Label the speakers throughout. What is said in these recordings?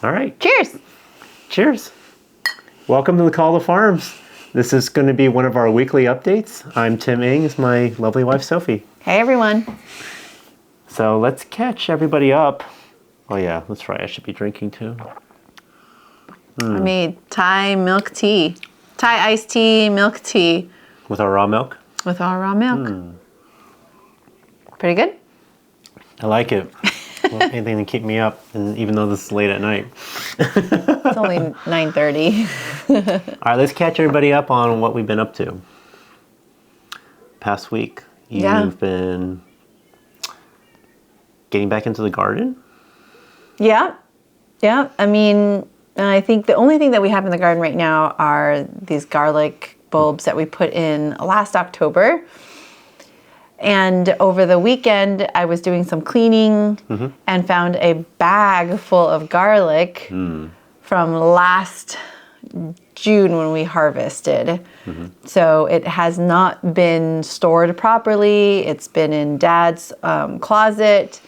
Speaker 1: All right.
Speaker 2: Cheers.
Speaker 1: Cheers. Welcome to the Call to Farms. This is going to be one of our weekly updates. I'm Tim Ing. It's my lovely wife, Sophie.
Speaker 2: Hey, everyone.
Speaker 1: So let's catch everybody up. Oh, yeah, that's right. I should be drinking too.
Speaker 2: I made Thai milk tea. Thai iced tea, milk tea.
Speaker 1: With our raw milk?
Speaker 2: With our raw milk. Pretty good?
Speaker 1: I like it. Well, anything to keep me up, and even though this is late at night.
Speaker 2: It's only 9:30.
Speaker 1: All right, let's catch everybody up on what we've been up to. Past week, you've been getting back into the garden?
Speaker 2: Yeah. I mean, I think the only thing that we have in the garden right now are these garlic bulbs that we put in last October. And over the weekend, I was doing some cleaning and found a bag full of garlic from last June when we harvested. So it has not been stored properly. It's been in Dad's closet.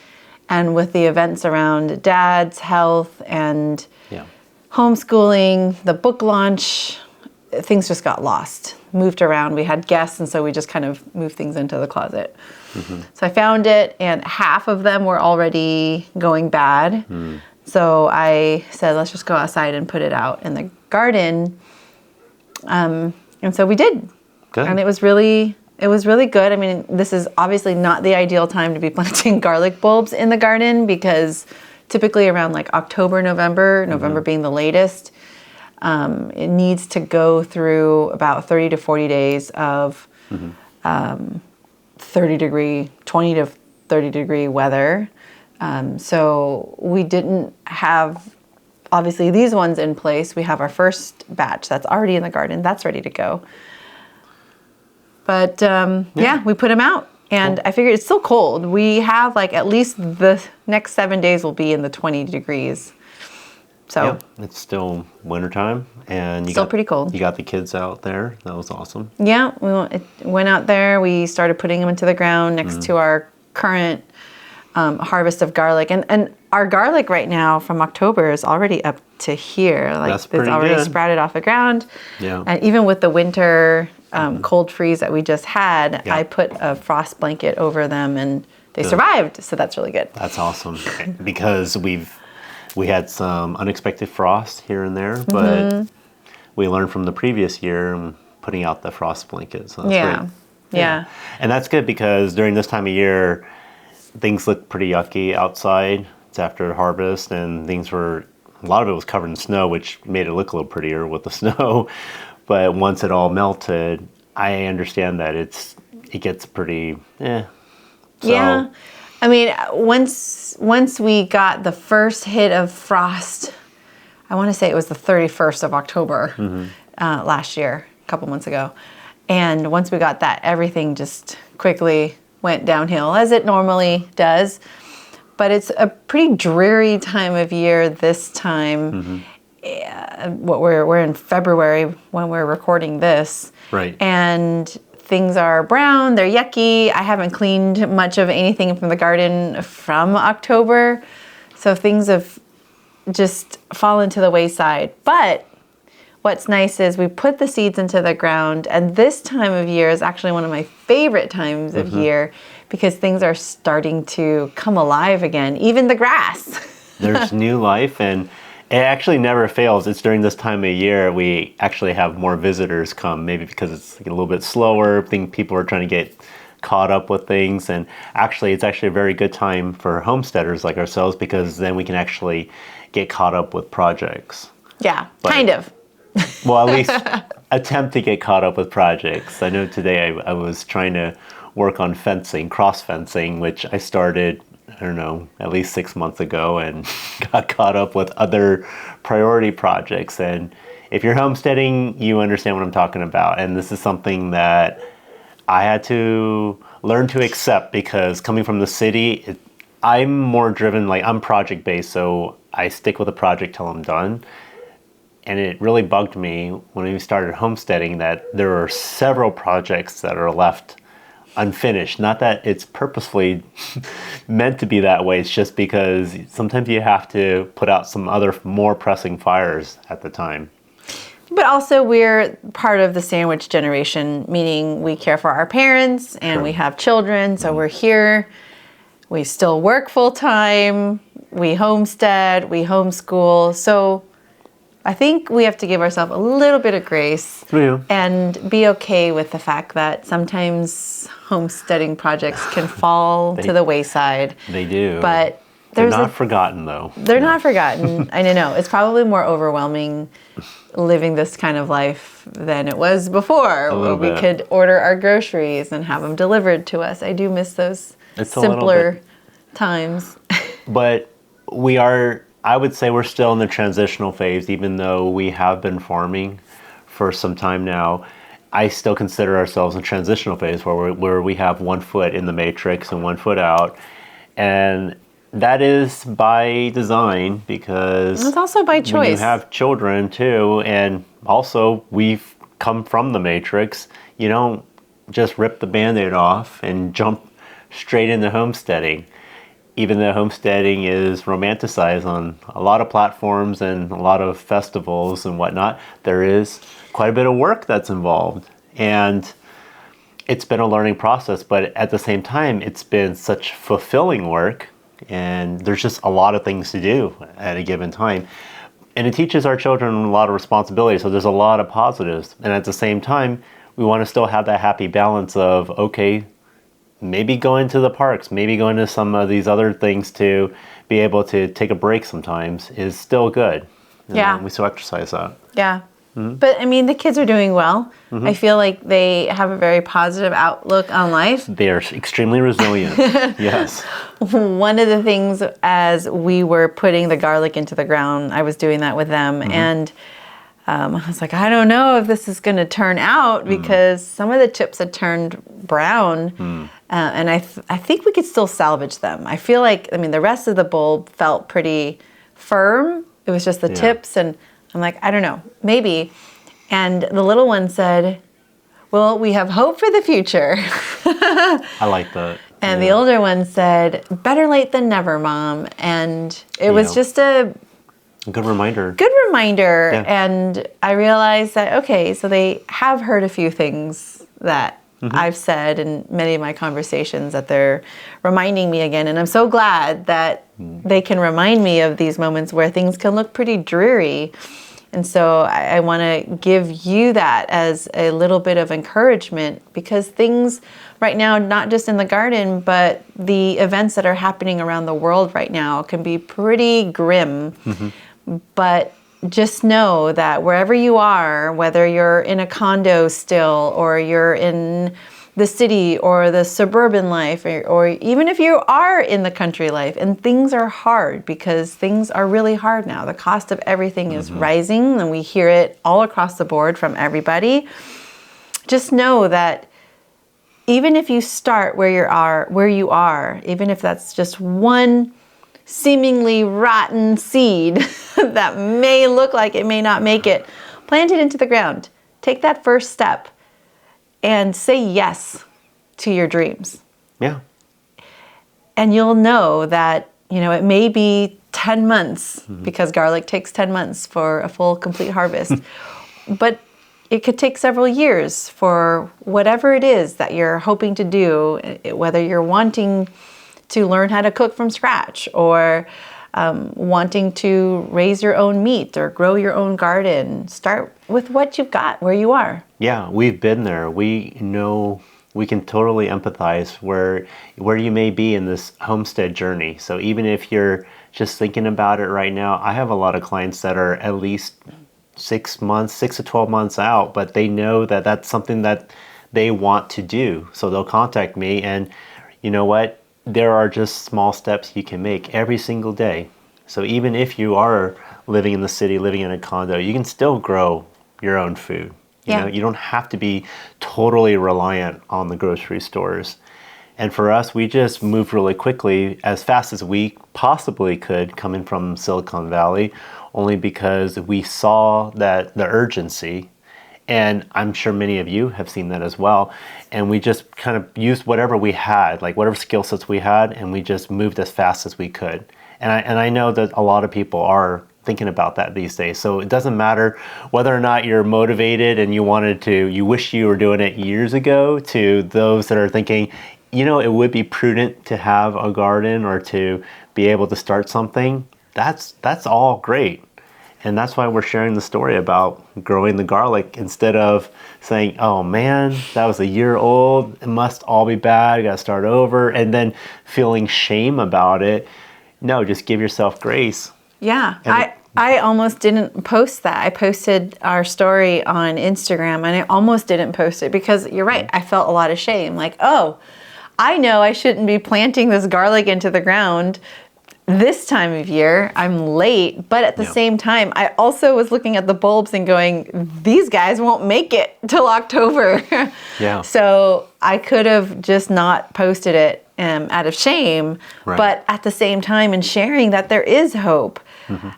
Speaker 2: And with the events around Dad's health and homeschooling, the book launch, things just got lost, moved around. We had guests, and so we just kind of moved things into the closet. So I found it, and half of them were already going bad. So I said, let's just go outside and put it out in the garden. And so we did.
Speaker 1: Good.
Speaker 2: And it was really good. I mean, this is obviously not the ideal time to be planting garlic bulbs in the garden because typically around like October, November being the latest, it needs to go through about 30 to 40 days of 20 to 30 degree weather. So we didn't have, obviously, these ones in place. We have our first batch that's already in the garden. That's ready to go. But we put them out. And I figured it's still cold. We have like at least the next 7 days will be in the 20 degrees. So
Speaker 1: it's still wintertime, and you
Speaker 2: still pretty cold.
Speaker 1: You got the kids out there. That was awesome.
Speaker 2: Yeah, we went out there. We started putting them into the ground next to our current harvest of garlic, and our garlic right now from October is already up to here. Like
Speaker 1: That's pretty
Speaker 2: it's already
Speaker 1: good.
Speaker 2: sprouted off the ground.
Speaker 1: Yeah,
Speaker 2: and even with the winter cold freeze that we just had, I put a frost blanket over them, and they survived. So that's really good.
Speaker 1: That's awesome because we had some unexpected frost here and there, but we learned from the previous year putting out the frost blanket. So that's great.
Speaker 2: Yeah.
Speaker 1: And that's good because during this time of year, things look pretty yucky outside. It's after harvest, and a lot of it was covered in snow, which made it look a little prettier with the snow. But once it all melted, I understand that it gets pretty, So,
Speaker 2: yeah. I mean, once we got the first hit of frost, I want to say it was the 31st of October last year, a couple months ago. And once we got that, everything just quickly went downhill, as it normally does. But it's a pretty dreary time of year this time. We're in February when we're recording this.
Speaker 1: Right.
Speaker 2: And things are brown, they're yucky. I haven't cleaned much of anything from the garden from October. So things have just fallen to the wayside. But what's nice is we put the seeds into the ground, and this time of year is actually one of my favorite times of year because things are starting to come alive again, even the grass.
Speaker 1: There's new life, and it actually never fails. It's during this time of year we actually have more visitors come, maybe because it's a little bit slower. I think people are trying to get caught up with things, and it's actually a very good time for homesteaders like ourselves because then we can actually get caught up with projects.
Speaker 2: Yeah, kind of.
Speaker 1: Well, at least attempt to get caught up with projects. I know today I was trying to work on fencing, cross fencing, which I started, I don't know, at least 6 months ago, and got caught up with other priority projects. And if you're homesteading, you understand what I'm talking about. And this is something that I had to learn to accept because coming from the city, I'm more driven, like I'm project based, so I stick with a project till I'm done. And it really bugged me when we started homesteading that there are several projects that are left unfinished. Not that it's purposefully meant to be that way. It's just because sometimes you have to put out some other more pressing fires at the time.
Speaker 2: But also we're part of the sandwich generation, meaning we care for our parents and we have children. So we're here. We still work full time. We homestead, we homeschool. So I think we have to give ourselves a little bit of grace and be okay with the fact that sometimes homesteading projects can fall to the wayside.
Speaker 1: They do.
Speaker 2: But
Speaker 1: they're not forgotten, though.
Speaker 2: They're not forgotten. I know. It's probably more overwhelming living this kind of life than it was before, where we could order our groceries and have them delivered to us. I do miss those simpler times.
Speaker 1: But I would say we're still in the transitional phase, even though we have been farming for some time now. I still consider ourselves in transitional phase where we have 1 foot in the matrix and 1 foot out. And that is by design, because
Speaker 2: it's also by choice.
Speaker 1: When you have children too, and also we've come from the matrix, you don't just rip the Band-Aid off and jump straight into homesteading. Even though homesteading is romanticized on a lot of platforms and a lot of festivals and whatnot, there is quite a bit of work that's involved. And it's been a learning process, but at the same time, it's been such fulfilling work, and there's just a lot of things to do at a given time. And it teaches our children a lot of responsibility, so there's a lot of positives. And at the same time, we want to still have that happy balance of, okay, maybe going to the parks, maybe going to some of these other things to be able to take a break sometimes is still good. We still exercise that.
Speaker 2: Yeah. But I mean, the kids are doing well. I feel like they have a very positive outlook on life.
Speaker 1: They are extremely resilient. Yes.
Speaker 2: One of the things, as we were putting the garlic into the ground, I was doing that with them. And I was like, I don't know if this is going to turn out, because some of the tips had turned brown. And I think we could still salvage them. I feel like, I mean, the rest of the bulb felt pretty firm. It was just the tips, and I'm like, I don't know, maybe. And the little one said, well, we have hope for the future.
Speaker 1: I like that.
Speaker 2: And the older one said, better late than never, Mom. And it was just a
Speaker 1: good reminder.
Speaker 2: Yeah. And I realized that, okay, so they have heard a few things that I've said in many of my conversations, that they're reminding me again. And I'm so glad that they can remind me of these moments where things can look pretty dreary. And so I want to give you that as a little bit of encouragement, because things right now, not just in the garden, but the events that are happening around the world right now can be pretty grim. But just know that wherever you are, whether you're in a condo still, or you're in the city or the suburban life, or even if you are in the country life, and things are hard, because things are really hard now. The cost of everything is rising, and we hear it all across the board from everybody. Just know that even if you start where you are, even if that's just one seemingly rotten seed that may look like it may not make it, plant it into the ground. Take that first step and say yes to your dreams.
Speaker 1: Yeah.
Speaker 2: And you'll know that, it may be 10 months, because garlic takes 10 months for a full, complete harvest. But it could take several years for whatever it is that you're hoping to do, whether you're wanting to learn how to cook from scratch, or wanting to raise your own meat or grow your own garden. Start with what you've got, where you are.
Speaker 1: Yeah, we've been there. We know, we can totally empathize where you may be in this homestead journey. So even if you're just thinking about it right now, I have a lot of clients that are at least 6 to 12 months out, but they know that that's something that they want to do. So they'll contact me, and you know what? There are just small steps you can make every single day. So even if you are living in the city, living in a condo, you can still grow your own food. You don't have to be totally reliant on the grocery stores. And for us, we just moved really quickly, as fast as we possibly could, coming from Silicon Valley, only because we saw that the urgency, And I'm sure many of you have seen that as well. And we just kind of used whatever we had, like whatever skill sets we had, and we just moved as fast as we could. And I know that a lot of people are thinking about that these days. So it doesn't matter whether or not you're motivated and you wish you were doing it years ago, to those that are thinking, it would be prudent to have a garden or to be able to start something. That's all great. And that's why we're sharing the story about growing the garlic, instead of saying, oh man, that was a year old, it must all be bad, I gotta start over, and then feeling shame about it. No, just give yourself grace.
Speaker 2: Yeah, I almost didn't post that. I posted our story on Instagram, and I almost didn't post it because you're right, I felt a lot of shame. Like, oh, I know I shouldn't be planting this garlic into the ground this time of year. I'm late, but at the same time, I also was looking at the bulbs and going, these guys won't make it till October.
Speaker 1: Yeah.
Speaker 2: So I could have just not posted it out of shame, but at the same time, and sharing that there is hope,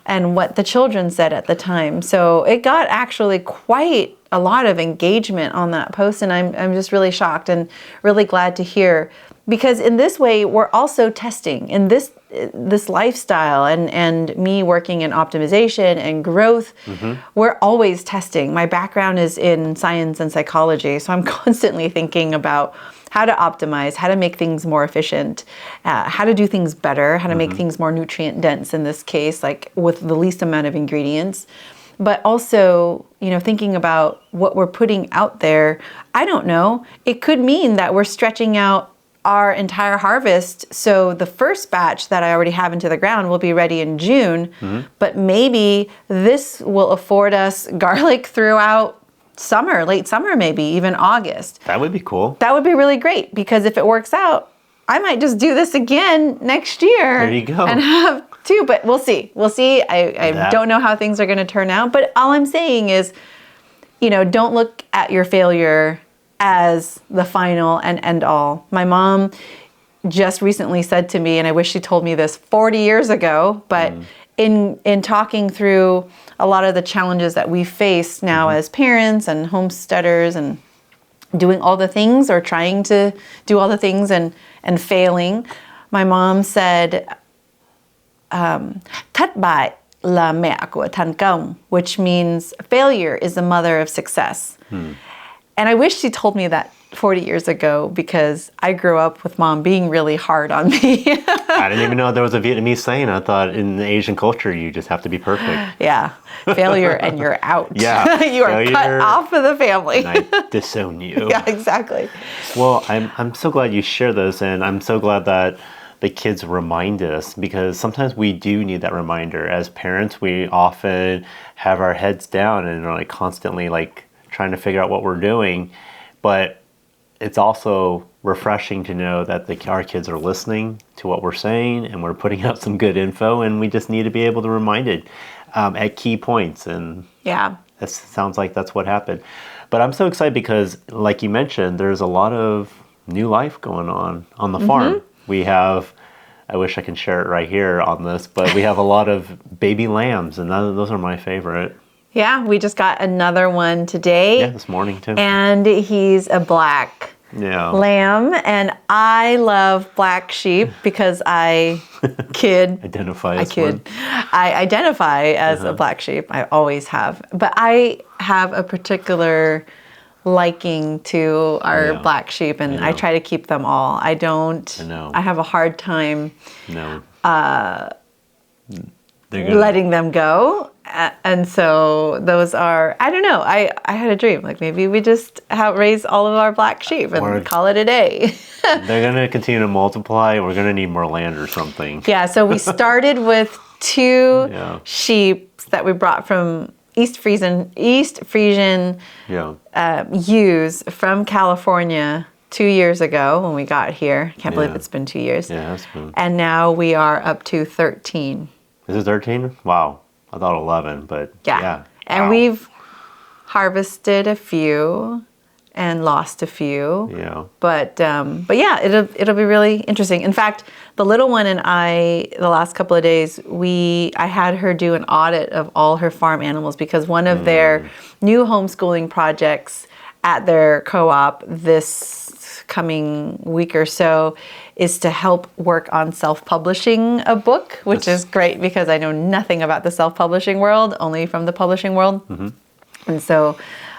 Speaker 2: and what the children said at the time. So it got actually quite a lot of engagement on that post, and I'm just really shocked and really glad to hear, because in this way we're also testing in this lifestyle, and me working in optimization and growth. We're always testing. My background is in science and psychology, so I'm constantly thinking about how to optimize, how to make things more efficient, how to do things better, how to make things more nutrient dense in this case, like with the least amount of ingredients. But also, thinking about what we're putting out there. I don't know. It could mean that we're stretching out our entire harvest. So the first batch that I already have into the ground will be ready in June, but maybe this will afford us garlic throughout summer, late summer, maybe even August.
Speaker 1: That would be cool.
Speaker 2: That would be really great, because if it works out, I might just do this again next year.
Speaker 1: There you go.
Speaker 2: And have two, but we'll see. I don't know how things are going to turn out, but all I'm saying is, don't look at your failure as the final and end all. My mom just recently said to me, and I wish she told me this 40 years ago, but in talking through a lot of the challenges that we face now as parents and homesteaders, and doing all the things, or trying to do all the things and failing, my mom said, thất bại là mẹ của thành công, which means failure is the mother of success. And I wish she told me that 40 years ago, because I grew up with mom being really hard on me.
Speaker 1: I didn't even know there was a Vietnamese saying. I thought in the Asian culture, you just have to be perfect.
Speaker 2: Yeah. Failure and you're out.
Speaker 1: Yeah.
Speaker 2: You are cut off of the family.
Speaker 1: And I disown you.
Speaker 2: Yeah, exactly.
Speaker 1: Well, I'm so glad you share this, and I'm so glad that the kids remind us, because sometimes we do need that reminder. As parents, we often have our heads down and are constantly trying to figure out what we're doing. But it's also refreshing to know that our kids are listening to what we're saying, and we're putting out some good info, and we just need to be able to remind it at key points. And it sounds like that's what happened. But I'm so excited because, like you mentioned, there's a lot of new life going on the farm. We have, I wish I can share it right here on this, but we have a lot of baby lambs, and those are my favorite.
Speaker 2: Yeah, we just got another one today.
Speaker 1: Yeah, this morning too.
Speaker 2: And he's a black lamb, and I love black sheep because I
Speaker 1: identify
Speaker 2: as a black sheep. I always have. But I have a particular liking to our black sheep, and I try to keep them all. I have a hard time letting them go. And so those are, I don't know, I had a dream, maybe we just raise all of our black sheep and call it a day.
Speaker 1: They're going to continue to multiply. We're going to need more land or something.
Speaker 2: Yeah, so we started with two sheep that we brought from East Frisian ewes from California 2 years ago when we got here. Can't believe it's been 2 years.
Speaker 1: Yeah, it's been.
Speaker 2: And now we are up to 13.
Speaker 1: Is it 13? Wow. I thought 11, but yeah.
Speaker 2: And we've harvested a few, and lost a few.
Speaker 1: Yeah.
Speaker 2: But yeah, it'll be really interesting. In fact, the little one and I, the last couple of days, I had her do an audit of all her farm animals because one of their new homeschooling projects at their co-op this coming week or so is to help work on self-publishing a book, which is great because I know nothing about the self-publishing world, only from the publishing world. And so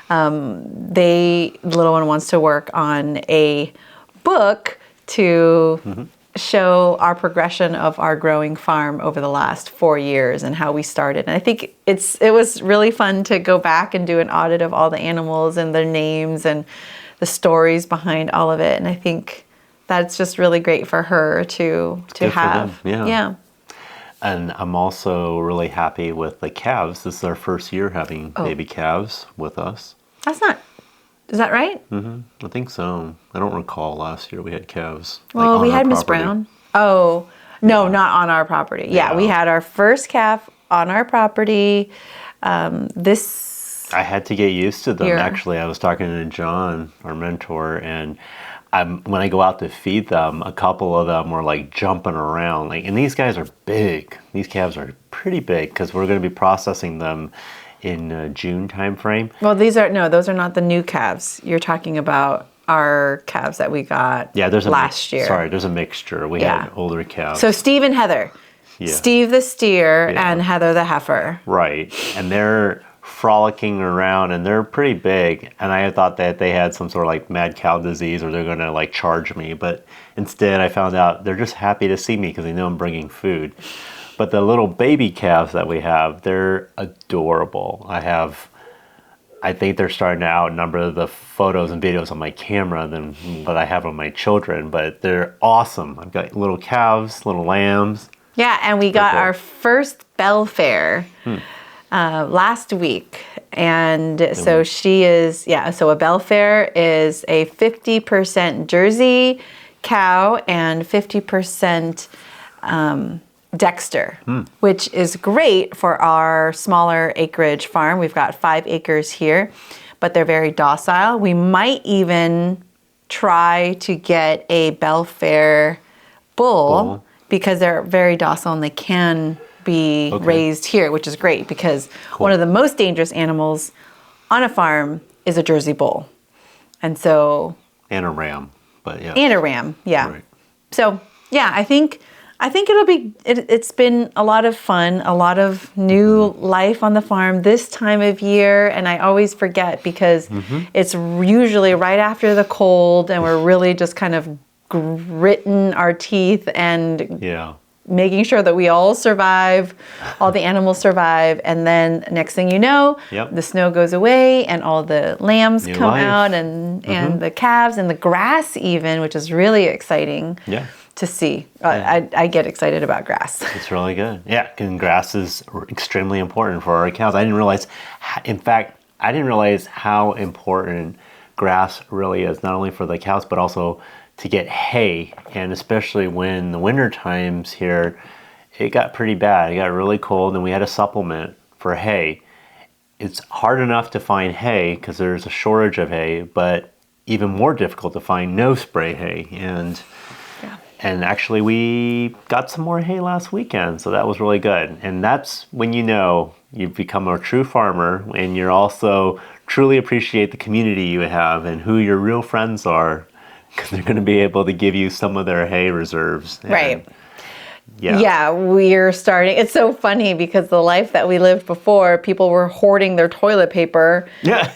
Speaker 2: the little one wants to work on a book to show our progression of our growing farm over the last 4 years and how we started. And I think it was really fun to go back and do an audit of all the animals and their names and the stories behind all of it. And I think that's just really great for her to have.
Speaker 1: Yeah. And I'm also really happy with the calves. This is our first year having baby calves with us.
Speaker 2: Is that right?
Speaker 1: I think so. I don't recall last year we had calves.
Speaker 2: Well, we had Miss Brown. Oh, no, not on our property. Yeah, we had our first calf on our property. I
Speaker 1: had to get used to them, actually. I was talking to John, our mentor, and when I go out to feed them, a couple of them were like jumping around. And these guys are big. These calves are pretty big because we're going to be processing them in June timeframe.
Speaker 2: Well, those are not the new calves. You're talking about our calves that we got last year.
Speaker 1: Sorry, there's a mixture. We had older calves.
Speaker 2: So Steve and Heather. Yeah. Steve the steer and Heather the heifer.
Speaker 1: Right. And they're frolicking around and they're pretty big. And I thought that they had some sort of like mad cow disease or they're going to like charge me. But instead I found out they're just happy to see me because they know I'm bringing food. But the little baby calves that we have, they're adorable. I think they're starting to outnumber the photos and videos on my camera than what I have on my children, but they're awesome. I've got little calves, little lambs.
Speaker 2: Yeah, and we got our first Belfair last week. And so she is, so a Belfair is a 50% Jersey cow and 50% Dexter, which is great for our smaller acreage farm. We've got 5 acres here, but they're very docile. We might even try to get a Belfair bull because they're very docile and they can be raised here, which is great because one of the most dangerous animals on a farm is a Jersey bull. And so...
Speaker 1: And a ram, but yeah.
Speaker 2: And a ram, yeah.
Speaker 1: Right.
Speaker 2: So, yeah, I think it's been a lot of fun, a lot of new life on the farm this time of year, and I always forget because it's usually right after the cold and we're really just kind of gritting our teeth and making sure that we all survive, all the animals survive, and then next thing you know, the snow goes away and all the lambs come out and the calves and the grass even, which is really exciting. Yeah. To see. I get excited about grass.
Speaker 1: It's really good. Yeah, and grass is extremely important for our cows. I didn't realize how important grass really is, not only for the cows, but also to get hay. And especially when the winter times here, it got pretty bad. It got really cold and we had a supplement for hay. It's hard enough to find hay because there's a shortage of hay, but even more difficult to find no spray hay. And actually, we got some more hay last weekend, so that was really good. And that's when you know you've become a true farmer and you're also truly appreciate the community you have and who your real friends are, because they're going to be able to give you some of their hay reserves.
Speaker 2: Right. Yeah, we're starting. It's so funny because the life that we lived before, people were hoarding their toilet paper.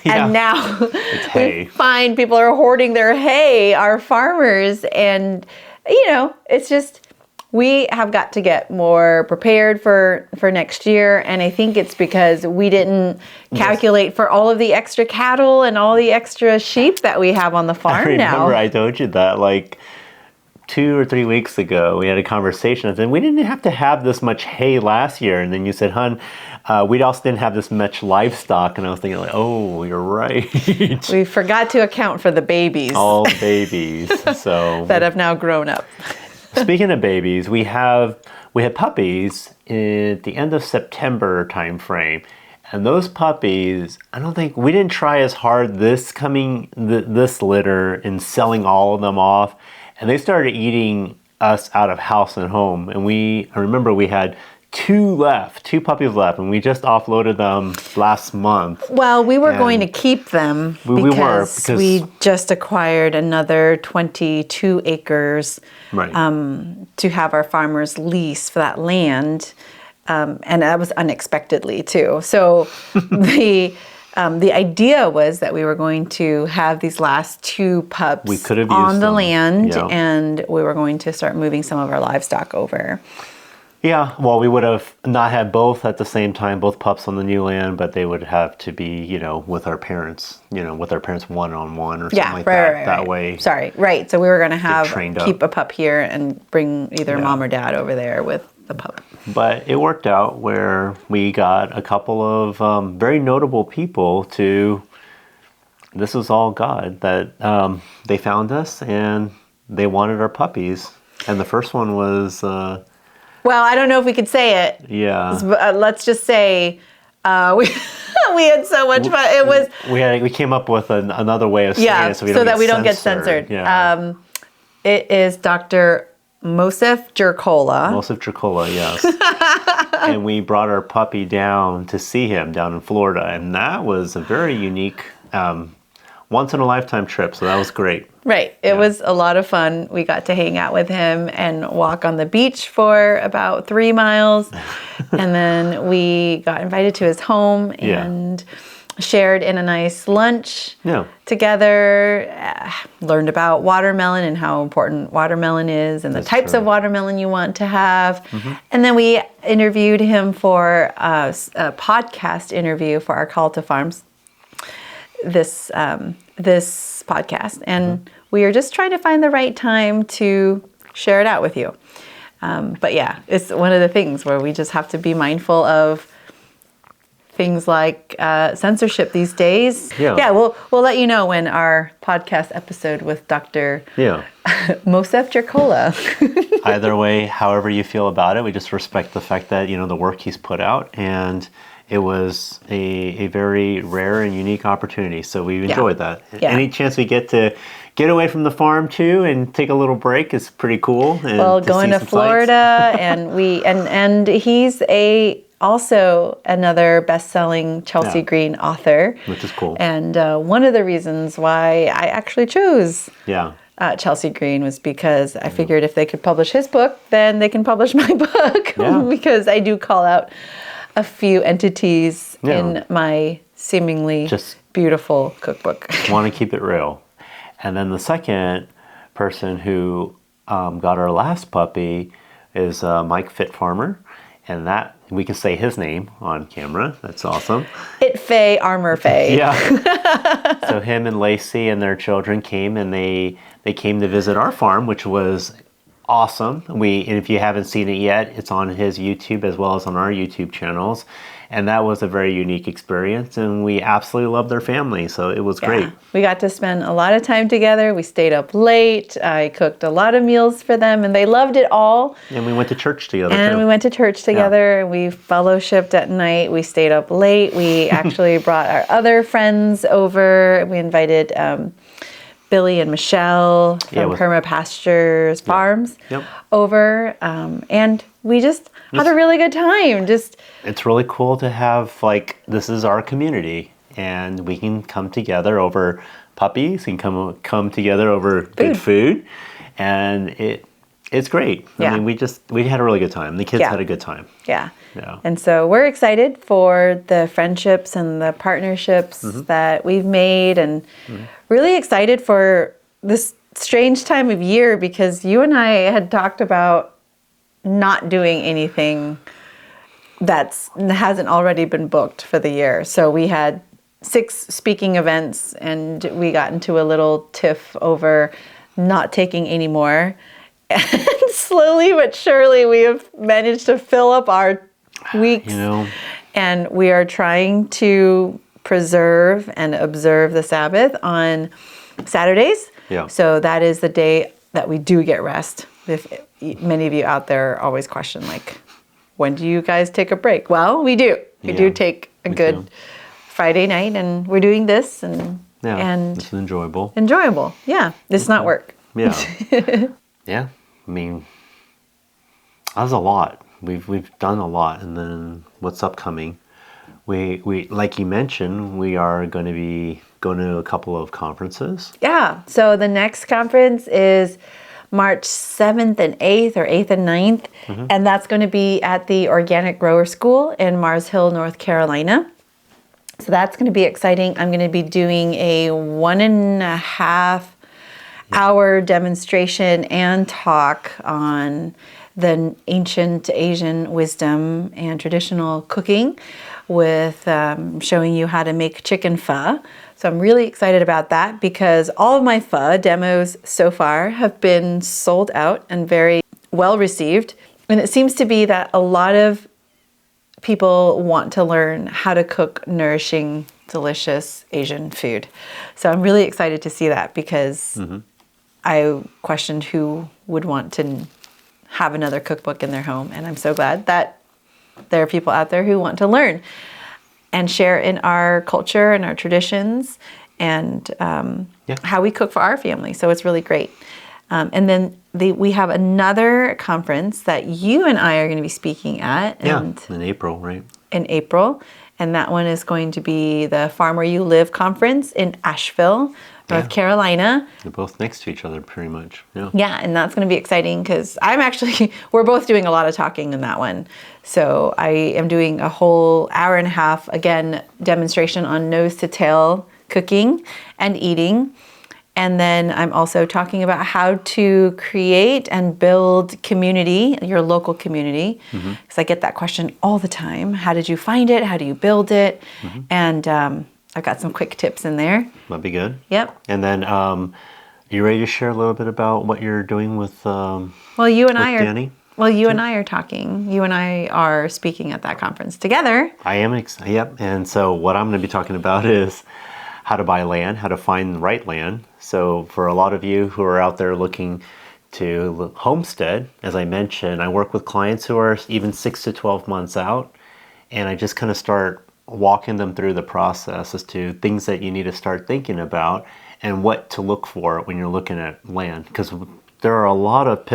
Speaker 2: And now we find people are hoarding their hay, our farmers, and it's just, we have got to get more prepared for next year. And I think it's because we didn't calculate for all of the extra cattle and all the extra sheep that we have on the farm now.
Speaker 1: I remember I told you that like 2 or 3 weeks ago, we had a conversation. I said, we didn't have to have this much hay last year. And then you said, hon, we also didn't have this much livestock. And I was thinking like, oh, you're right.
Speaker 2: We forgot to account for the babies.
Speaker 1: All the babies.
Speaker 2: That have now grown up.
Speaker 1: Speaking of babies, we had puppies at the end of September time frame. And those puppies, I don't think, we didn't try as hard this litter in selling all of them off. And they started eating us out of house and home. And I remember we had two puppies left, and we just offloaded them last month.
Speaker 2: Well, we were going to keep them because we just acquired another 22 acres to have our farmer's lease for that land. And that was unexpectedly too. So the idea was that we were going to have these last two pups on the land, and we were going to start moving some of our livestock over.
Speaker 1: Yeah, well, we would have not had both at the same time, both pups on the new land, but they would have to be, with our parents, one-on-one or something like that. That way.
Speaker 2: Sorry, right. So we were going to keep a pup here and bring either mom or dad over there with the pup.
Speaker 1: But it worked out where we got a couple of very notable people this was all God, that they found us and they wanted our puppies. And the first one was...
Speaker 2: well, I don't know if we could say it.
Speaker 1: Yeah.
Speaker 2: Let's just say we had so much fun. It was...
Speaker 1: We came up with another way of saying it so
Speaker 2: that we don't get censored.
Speaker 1: Yeah.
Speaker 2: It is Dr. Mosf Jola.
Speaker 1: Mosf Jola, yes. And we brought our puppy down to see him down in Florida. And that was a very unique, once-in-a-lifetime trip. So that was great.
Speaker 2: Right. It was a lot of fun. We got to hang out with him and walk on the beach for about 3 miles. And then we got invited to his home and shared in a nice lunch together, learned about watermelon and how important watermelon is and the types of watermelon you want to have. Mm-hmm. And then we interviewed him for a podcast interview for our Call to Farms, this podcast. And we are just trying to find the right time to share it out with you. But yeah, it's one of the things where we just have to be mindful of things like censorship these days. Yeah, we'll let you know when our podcast episode with Dr. Mosf Jola.
Speaker 1: Either way, however you feel about it, we just respect the fact that, the work he's put out, and it was a very rare and unique opportunity. So we enjoyed that. Yeah. Any chance we get to get away from the farm too and take a little break is pretty cool. And
Speaker 2: going to Florida and he's also another best-selling Chelsea Green author.
Speaker 1: Which is cool.
Speaker 2: And one of the reasons why I actually chose Chelsea Green was because I figured if they could publish his book, then they can publish my book. Because I do call out a few entities in my seemingly beautiful cookbook.
Speaker 1: Want to keep it real. And then the second person who got our last puppy is Mike Fit Farmer. And that, we can say his name on camera. That's awesome.
Speaker 2: It Faye, Armor Faye.
Speaker 1: Yeah. So him and Lacey and their children came, and they came to visit our farm, which was awesome. And if you haven't seen it yet, it's on his YouTube as well as on our YouTube channels. And that was a very unique experience, and we absolutely loved their family, so it was great.
Speaker 2: We got to spend a lot of time together. We stayed up late. I cooked a lot of meals for them, and they loved it all.
Speaker 1: And we went to church together,
Speaker 2: We went to church together. We fellowshipped at night. We stayed up late. We actually brought our other friends over. We invited Billy and Michelle from Perma Pastures Farms over, and we just had a really good time.
Speaker 1: It's really cool to have, this is our community, and we can come together over puppies and come together over good food, and it's great. I mean, we had a really good time. The kids had a good time.
Speaker 2: Yeah. And so we're excited for the friendships and the partnerships that we've made, and really excited for this strange time of year, because you and I had talked about not doing anything that hasn't already been booked for the year. So we had 6 speaking events, and we got into a little tiff over not taking any more. And slowly but surely we have managed to fill up our weeks. And we are trying to preserve and observe the Sabbath on Saturdays. So that is the day that we do get rest. If many of you out there always question, when do you guys take a break? Well, we do. We do take a good Friday night, and we're doing this, and
Speaker 1: it's enjoyable.
Speaker 2: Enjoyable, yeah. It's not work.
Speaker 1: Yeah, yeah. I mean, that was a lot. We've done a lot, and then what's upcoming? We like you mentioned, we are going to be going to a couple of conferences.
Speaker 2: Yeah. So the next conference is March 7th and 8th, or 8th and 9th, and that's going to be at the Organic Grower School in Mars Hill, North Carolina. So that's going to be exciting. I'm going to be doing a 1.5 hour demonstration and talk on the ancient Asian wisdom and traditional cooking, with showing you how to make chicken pho. So I'm really excited about that, because all of my pho demos so far have been sold out and very well received. And it seems to be that a lot of people want to learn how to cook nourishing, delicious Asian food. So I'm really excited to see that, because I questioned who would want to have another cookbook in their home. And I'm so glad that there are people out there who want to learn and share in our culture and our traditions, and how we cook for our family. So it's really great. And then we have another conference that you and I are going to be speaking at. And
Speaker 1: in April, right?
Speaker 2: In April. And that one is going to be the Farm Where You Live conference in Asheville, North Carolina.
Speaker 1: They're both next to each other, pretty much. Yeah.
Speaker 2: Yeah, and that's going to be exciting, because we're both doing a lot of talking in that one. So I am doing a whole 1.5 hours, again, demonstration on nose to tail cooking and eating. And then I'm also talking about how to create and build community, your local community. Because I get that question all the time. How did you find it? How do you build it? And I've got some quick tips in there.
Speaker 1: That'd be good.
Speaker 2: Yep.
Speaker 1: And then, are you ready to share a little bit about what you're doing with Dani?
Speaker 2: Well, you and I are talking. You and I are speaking at that conference together.
Speaker 1: I am excited. Yep. And so what I'm going to be talking about is how to buy land, how to find the right land. So for a lot of you who are out there looking to homestead, as I mentioned, I work with clients who are even 6 to 12 months out, and I just kind of start walking them through the process as to things that you need to start thinking about and what to look for when you're looking at land. Because there are a lot of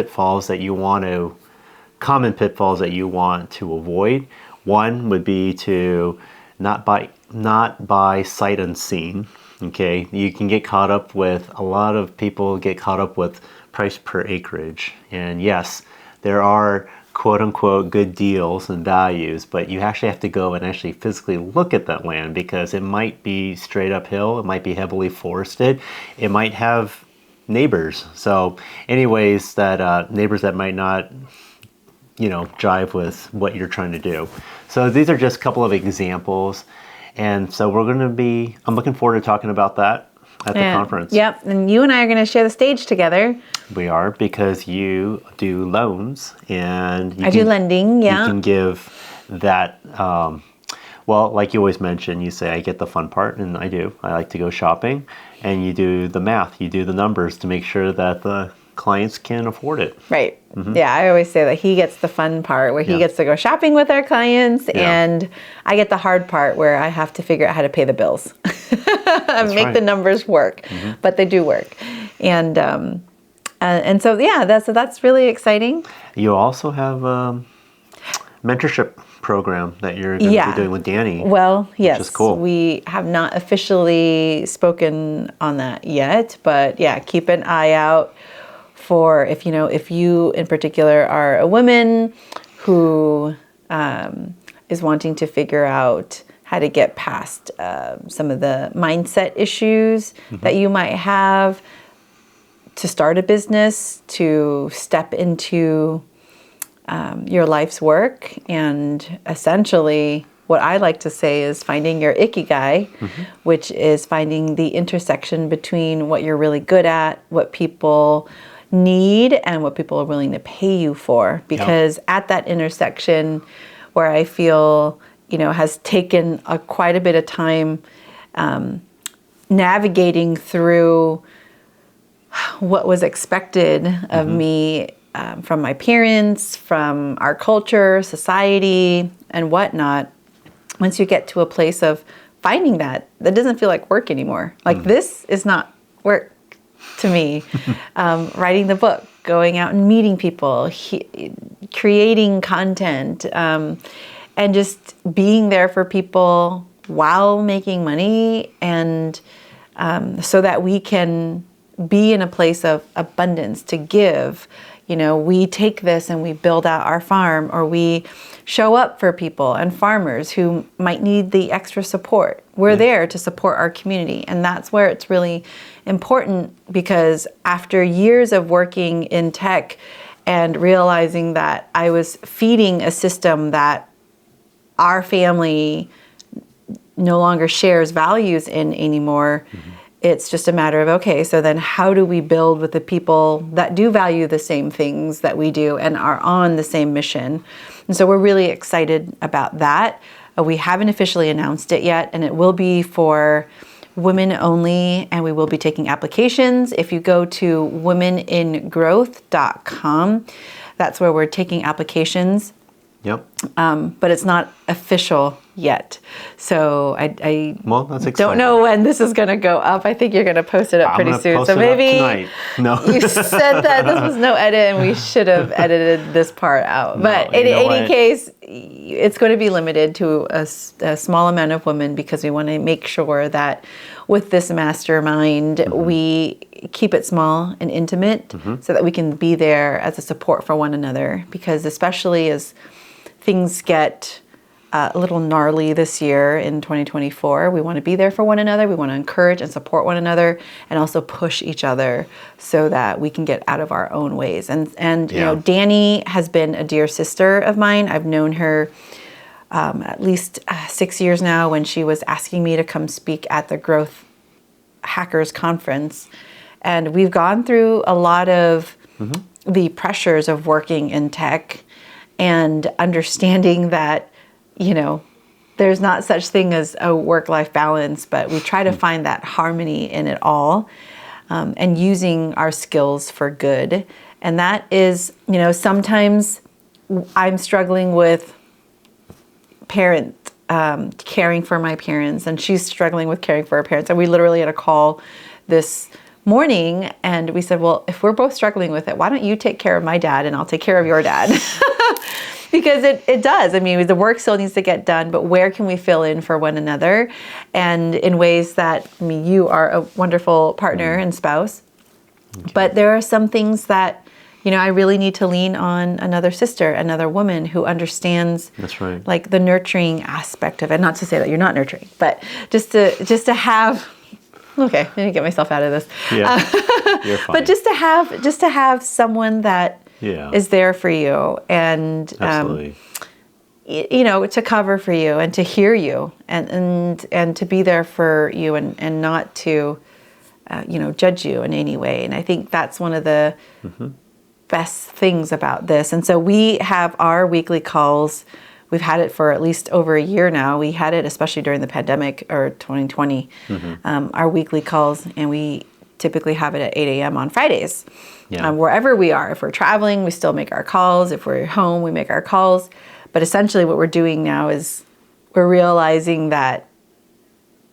Speaker 1: common pitfalls that you want to avoid. One would be to not by sight unseen. Okay, you can get caught up with, a lot of people get caught up with price per acreage. And yes, there are quote unquote good deals and values, but you actually have to go and actually physically look at that land, because it might be straight uphill, it might be heavily forested, it might have neighbors. So anyways, that neighbors that might not jive with what you're trying to do. So these are just a couple of examples. And so I'm looking forward to talking about that at the conference.
Speaker 2: Yep, and you and I are going to share the stage together.
Speaker 1: We are, because you do loans, and
Speaker 2: I do lending, yeah.
Speaker 1: You can give that, well, like you always mention, you say, I get the fun part, and I do. I like to go shopping, and you do the math, you do the numbers to make sure that the clients can afford it.
Speaker 2: Right. Yeah, I always say that he gets the fun part where he gets to go shopping with our clients, and I get the hard part where I have to figure out how to pay the bills and make the numbers work. But they do work. And so that's really exciting.
Speaker 1: You also have a mentorship program that you're going to be doing with Dani.
Speaker 2: Well, yes.
Speaker 1: Which is cool.
Speaker 2: We have not officially spoken on that yet, but yeah, keep an eye out for if you in particular are a woman who is wanting to figure out how to get past some of the mindset issues that you might have, to start a business, to step into your life's work, and essentially what I like to say is finding your Ikigai, which is finding the intersection between what you're really good at, what people need, and what people are willing to pay you for. Because at that intersection, where I feel, has taken quite a bit of time navigating through what was expected of me from my parents, from our culture, society, and whatnot, once you get to a place of finding that doesn't feel like work anymore. Like this is not work to me. Writing the book, going out and meeting people, creating content, and just being there for people while making money, and so that we can be in a place of abundance to give. You know, we take this and we build out our farm, or we show up for people and farmers who might need the extra support. We're there to support our community. And that's where it's really important, because after years of working in tech and realizing that I was feeding a system that our family no longer shares values in anymore, it's just a matter of, okay, so then how do we build with the people that do value the same things that we do and are on the same mission? And so we're really excited about that. We haven't officially announced it yet, and it will be for women only, and we will be taking applications. If you go to womeningrowth.com, that's where we're taking applications.
Speaker 1: Yep.
Speaker 2: But it's not official yet. So I
Speaker 1: well, that's exciting.
Speaker 2: Don't know when this is going to go up. I think you're going to post it up pretty soon.
Speaker 1: Post
Speaker 2: so
Speaker 1: it
Speaker 2: maybe
Speaker 1: up tonight. No.
Speaker 2: You said that this was no edit, and we should have edited this part out.
Speaker 1: No,
Speaker 2: but in any case, it's going to be limited to a small amount of women, because we want to make sure that with this mastermind, we keep it small and intimate, so that we can be there as a support for one another. Because especially as things get a little gnarly this year in 2024, we want to be there for one another. We want to encourage and support one another, and also push each other so that we can get out of our own ways. And you know, Dani has been a dear sister of mine. I've known her at least 6 years now, when she was asking me to come speak at the Growth Hackers Conference. And we've gone through a lot of the pressures of working in tech, and understanding that, you know, there's not such thing as a work-life balance, but we try to find that harmony in it all, and using our skills for good. And that is, you know, sometimes I'm struggling with caring for my parents, and she's struggling with caring for her parents. And we literally had a call this morning, and we said, well, if we're both struggling with it, why don't you take care of my dad and I'll take care of your dad? Because it does. I mean, the work still needs to get done, but where can we fill in for one another? And in ways that, I mean, you are a wonderful partner and spouse, but there are some things that, you know, I really need to lean on another sister, another woman who understands,
Speaker 1: that's right,
Speaker 2: like the nurturing aspect of it. Not to say that you're not nurturing, but just to have, okay, I need to get myself out of this.
Speaker 1: Yeah, you're fine.
Speaker 2: But just to have someone that is there for you, and
Speaker 1: absolutely,
Speaker 2: you know, to cover for you and to hear you, and to be there for you, and not to you know, judge you in any way. And I think that's one of the best things about this. And so we have our weekly calls. We've had it for at least over a year now. We had it especially during the pandemic, or 2020, our weekly calls, and we typically have it at 8 a.m. on Fridays. Wherever we are. If we're traveling, we still make our calls. If we're home, we make our calls. But essentially what we're doing now is we're realizing that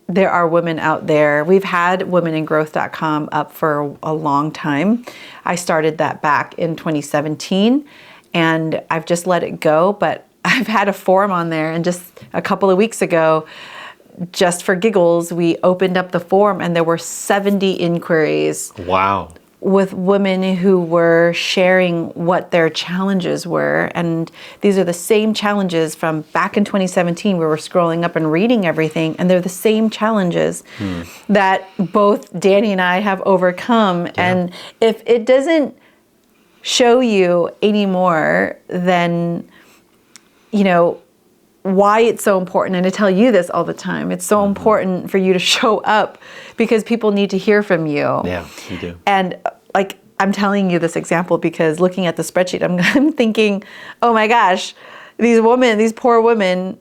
Speaker 2: there are women out there. We've had womeningrowth.com up for a long time. I started that back in 2017, and I've just let it go. But I've had a forum on there, and just a couple of weeks ago, just for giggles, we opened up the forum, and there were 70 inquiries.
Speaker 1: Wow.
Speaker 2: With women who were sharing what their challenges were. And these are the same challenges from back in 2017. We were scrolling up and reading everything, and they're the same challenges that both Dani and I have overcome. And if it doesn't show you anymore, then, you know, why it's so important. And I tell you this all the time. It's so important for you to show up, because people need to hear from you.
Speaker 1: Yeah, you do.
Speaker 2: And like, I'm telling you this example because looking at the spreadsheet, I'm thinking, oh my gosh, these poor women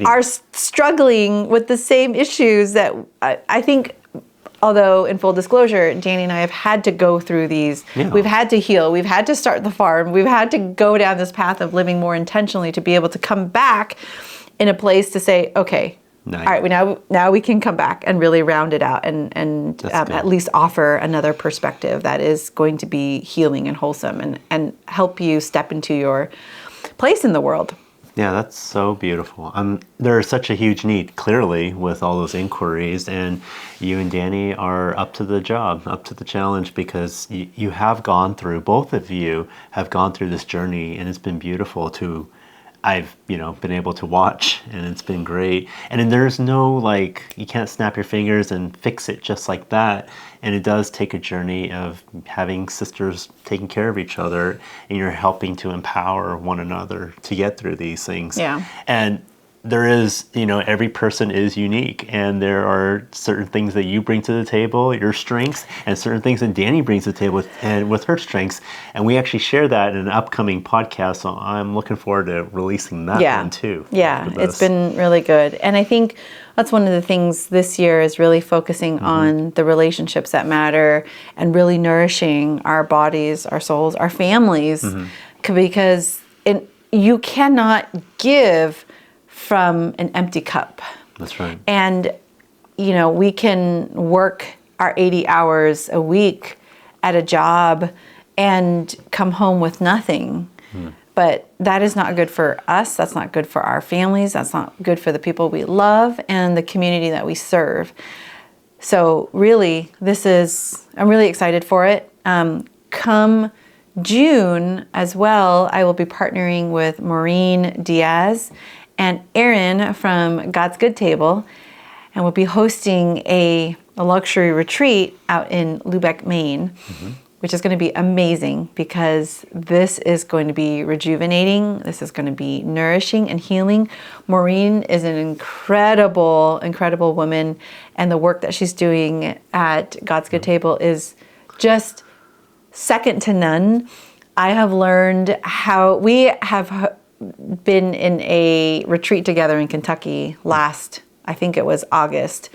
Speaker 2: are struggling with the same issues that I think, although in full disclosure, Dani and I have had to go through these. Yeah. We've had to heal. We've had to start the farm. We've had to go down this path of living more intentionally to be able to come back in a place to say, okay,
Speaker 1: Nice.
Speaker 2: all right, now we can come back and really round it out and at least offer another perspective that is going to be healing and wholesome and help you step into your place in the world.
Speaker 1: Yeah, that's so beautiful. There's such a huge need, clearly, with all those inquiries, and you and Dani are up to the job, up to the challenge, because you have gone through, both of you have gone through this journey, and it's been beautiful to, I've, been able to watch, and it's been great. And then there's no, you can't snap your fingers and fix it just like that. And it does take a journey of having sisters taking care of each other, and you're helping to empower one another to get through these things.
Speaker 2: Yeah.
Speaker 1: And there is, every person is unique, and there are certain things that you bring to the table, your strengths, and certain things that Dani brings to the table with her strengths. And we actually share that in an upcoming podcast, so I'm looking forward to releasing that one too.
Speaker 2: Yeah, it's been really good. And I think that's one of the things this year is really focusing on the relationships that matter and really nourishing our bodies, our souls, our families, because you cannot give from an empty cup.
Speaker 1: That's right.
Speaker 2: And, we can work our 80 hours a week at a job and come home with nothing. But that is not good for us. That's not good for our families. That's not good for the people we love and the community that we serve. So really, I'm really excited for it. Come June as well, I will be partnering with Maureen Diaz and Aaron from God's Good Table, and we'll be hosting a luxury retreat out in Lubec, Maine, which is going to be amazing because this is going to be rejuvenating. This is going to be nourishing and healing. Maureen is an incredible, incredible woman, and the work that she's doing at God's Good Table is just second to none. I have learned how we have been in a retreat together in Kentucky I think it was August,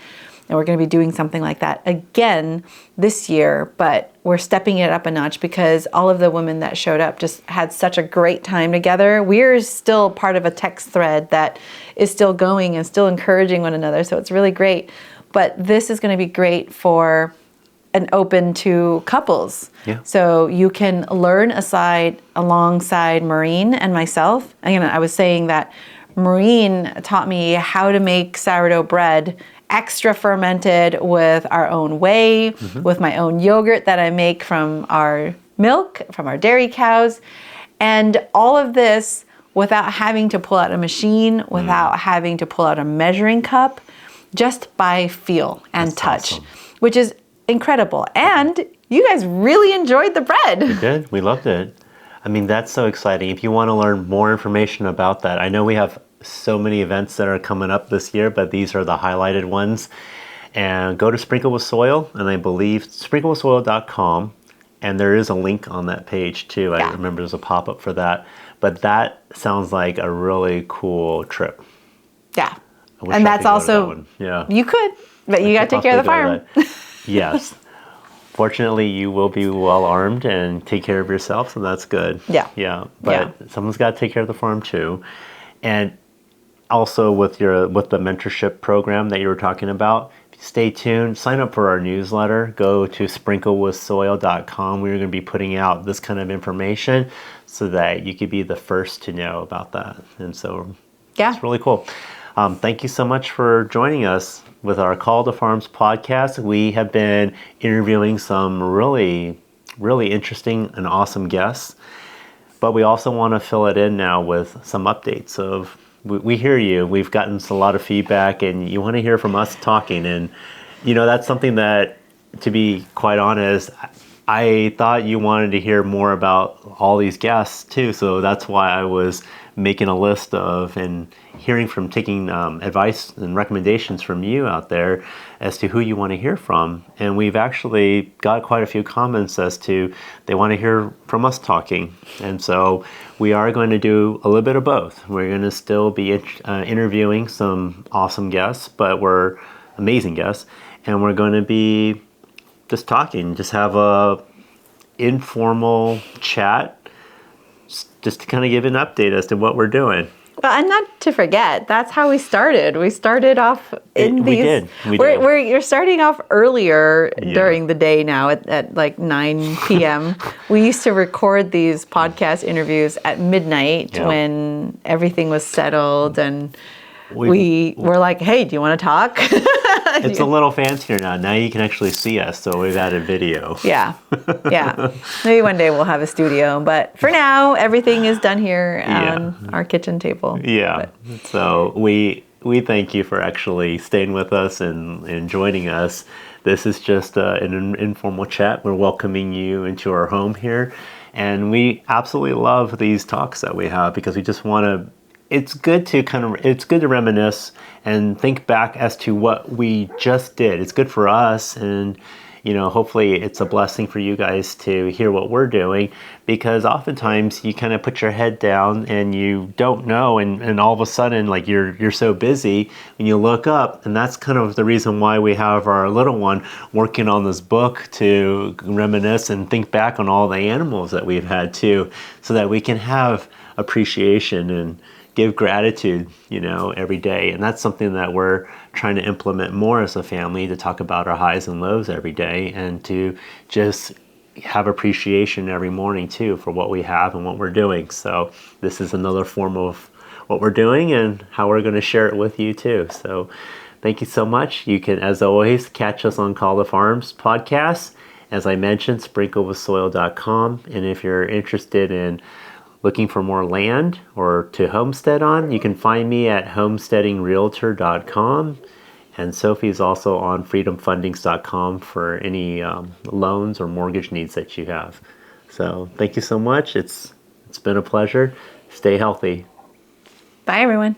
Speaker 2: and we're going to be doing something like that again this year, but we're stepping it up a notch because all of the women that showed up just had such a great time together. We're still part of a text thread that is still going and still encouraging one another, so it's really great. But this is going to be great for and open to couples.
Speaker 1: Yeah.
Speaker 2: So you can learn alongside Maureen and myself. Again, I was saying that Maureen taught me how to make sourdough bread extra fermented with our own whey, with my own yogurt that I make from our milk, from our dairy cows. And all of this without having to pull out a machine, without having to pull out a measuring cup, just by feel and touch,
Speaker 1: awesome.
Speaker 2: Which is incredible. And you guys really enjoyed the bread.
Speaker 1: We did. We loved it. I mean, that's so exciting. If you want to learn more information about that, I know we have so many events that are coming up this year, but these are the highlighted ones. And go to Sprinkle with Soil, and I believe sprinklewithsoil.com, and there is a link on that page too. I remember there's a pop-up for that. But that sounds like a really cool trip.
Speaker 2: Yeah. And that's also, you could, but you got to take care of the farm.
Speaker 1: Yes. Fortunately, you will be well armed and take care of yourself, so that's good.
Speaker 2: Yeah.
Speaker 1: But someone's got to take care of the farm too. And also with the mentorship program that you were talking about, stay tuned. Sign up for our newsletter. Go to sprinklewithsoil.com. We're going to be putting out this kind of information so that you could be the first to know about that. And so it's really cool. Thank you so much for joining us with our Call to Farms podcast. We have been interviewing some really, really interesting and awesome guests, but we also want to fill it in now with some updates of, we hear you, we've gotten a lot of feedback, and you want to hear from us talking. And, that's something that, to be quite honest, I thought you wanted to hear more about all these guests too. So that's why I was making a list of and taking advice and recommendations from you out there as to who you want to hear from. And we've actually got quite a few comments as to they want to hear from us talking. And so we are going to do a little bit of both. We're going to still be interviewing some awesome guests, but we're amazing guests. And we're going to be just talking, just have a informal chat, just to kind of give an update as to what we're doing.
Speaker 2: Well, and not to forget, that's how we started. We started off in
Speaker 1: We
Speaker 2: these.
Speaker 1: did. We did.
Speaker 2: You're starting off earlier
Speaker 1: Yeah.
Speaker 2: during the day now at like 9 p.m. We used to record these podcast interviews at midnight
Speaker 1: Yeah.
Speaker 2: when everything was settled, and we were like, "Hey, do you want to talk?"
Speaker 1: It's a little fancier now. Now you can actually see us, so we've added video.
Speaker 2: Yeah. Maybe one day we'll have a studio, but for now, everything is done here on our kitchen table.
Speaker 1: Yeah. So we thank you for actually staying with us and joining us. This is just an informal chat. We're welcoming you into our home here, and we absolutely love these talks that we have because we just want to. It's good to reminisce and think back as to what we just did. It's good for us, and hopefully it's a blessing for you guys to hear what we're doing, because oftentimes you kind of put your head down and you don't know, and all of a sudden, like, you're so busy and you look up, and that's kind of the reason why we have our little one working on this book to reminisce and think back on all the animals that we've had too, so that we can have appreciation and give gratitude, every day. And that's something that we're trying to implement more as a family, to talk about our highs and lows every day, and to just have appreciation every morning too for what we have and what we're doing. So this is another form of what we're doing and how we're going to share it with you too. So thank you so much. You can, as always, catch us on Call the Farms podcast. As I mentioned, sprinklewithsoil.com. And if you're interested in looking for more land or to homestead on, you can find me at homesteadingrealtor.com. And Sophie's also on freedomfundings.com for any loans or mortgage needs that you have. So thank you so much. It's been a pleasure. Stay healthy.
Speaker 2: Bye, everyone.